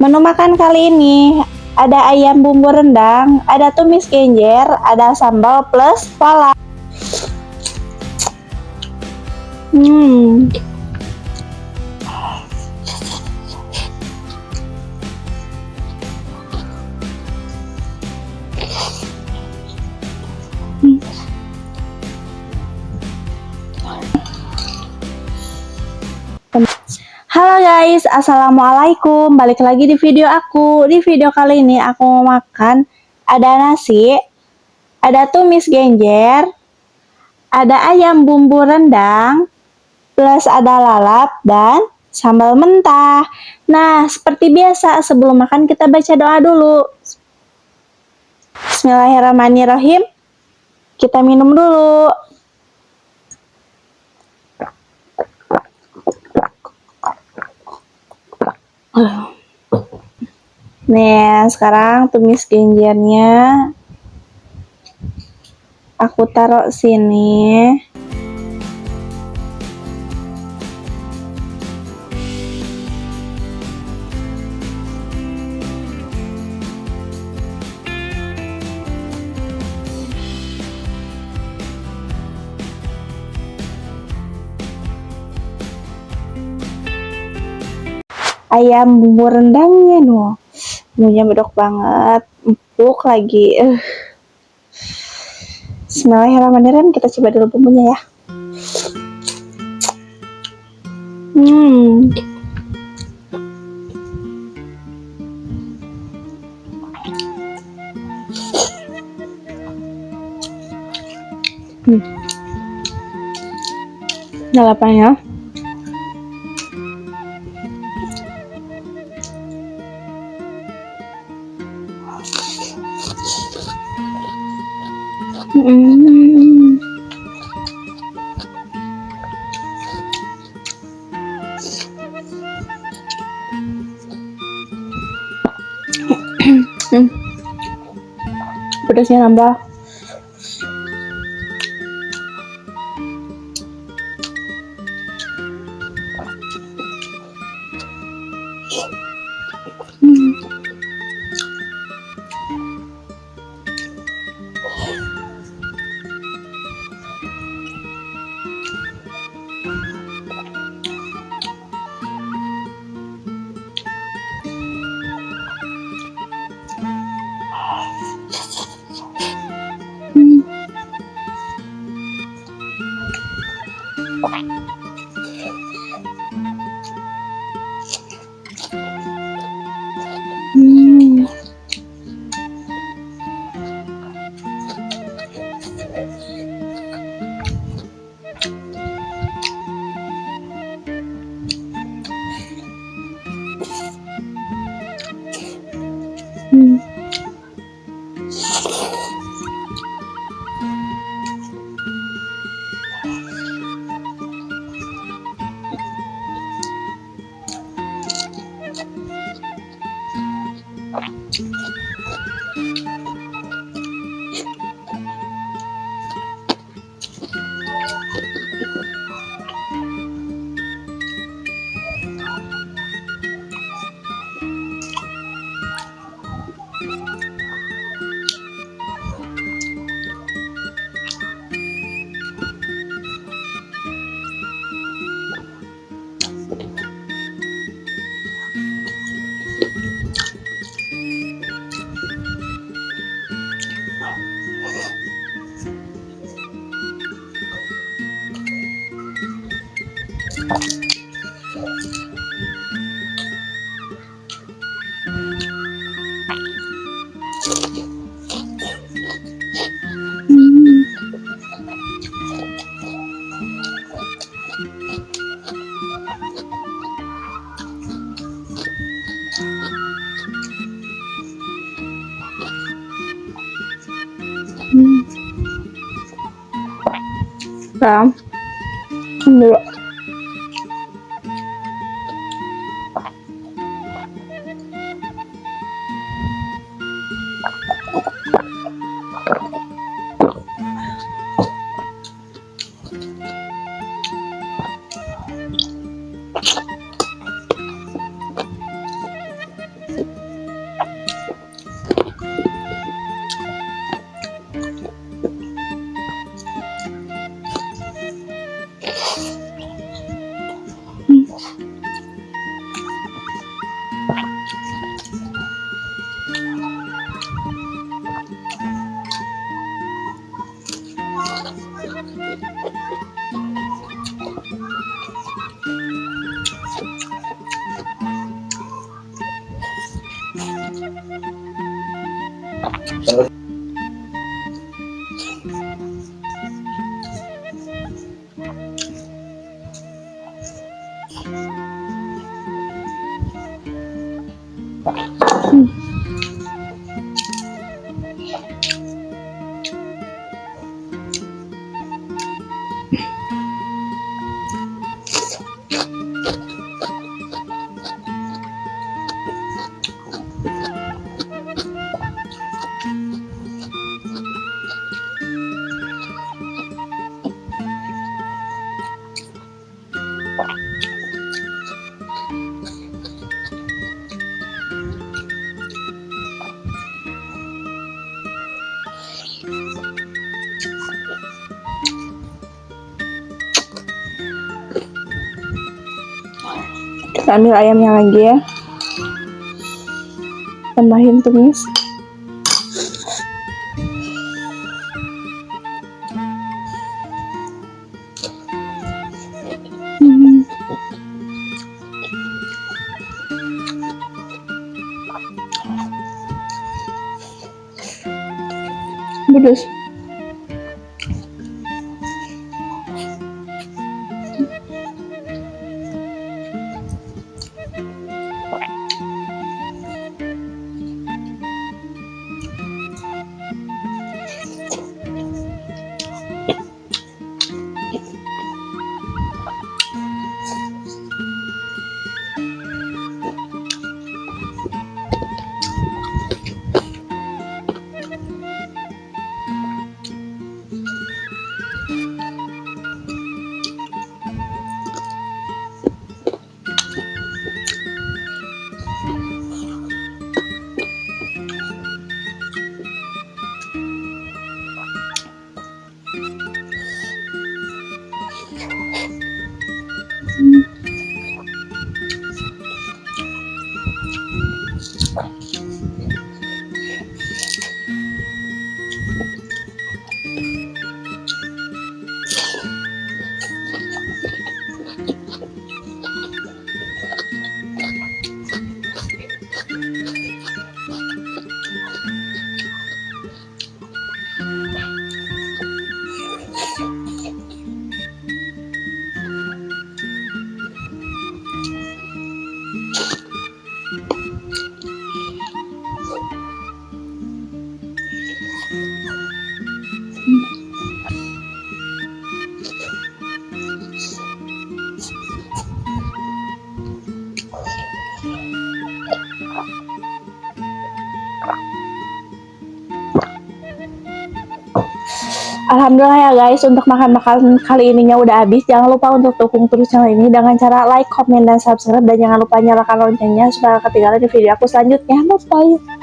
Menu makan kali ini ada ayam bumbu rendang, ada tumis genjer, ada sambal plus pala. Hmm. Halo guys, assalamualaikum. Balik lagi di video aku. Di video kali ini aku mau makan ada nasi, ada tumis genjer, ada ayam bumbu rendang, plus ada lalap dan sambal mentah. Nah, seperti biasa sebelum makan kita baca doa dulu. Bismillahirrahmanirrahim. Kita minum dulu. Nih, sekarang tumis genjernya aku taruh sini. Ayam bumbu rendangnya loh, bumbunya bedok banget, empuk lagi. Bismillahirrahmanirrahim, kita coba dulu bumbunya ya. Lalapannya pedasnya nambah. Nah, dulu. Kita ambil ayamnya lagi ya, tambahin tumis. Pedas. Alhamdulillah ya guys, untuk makan-makan kali ininya udah habis. Jangan lupa untuk dukung terus channel ini dengan cara like, komen, dan subscribe. Dan jangan lupa nyalakan loncengnya supaya ketinggalan di video aku selanjutnya. Bye-bye.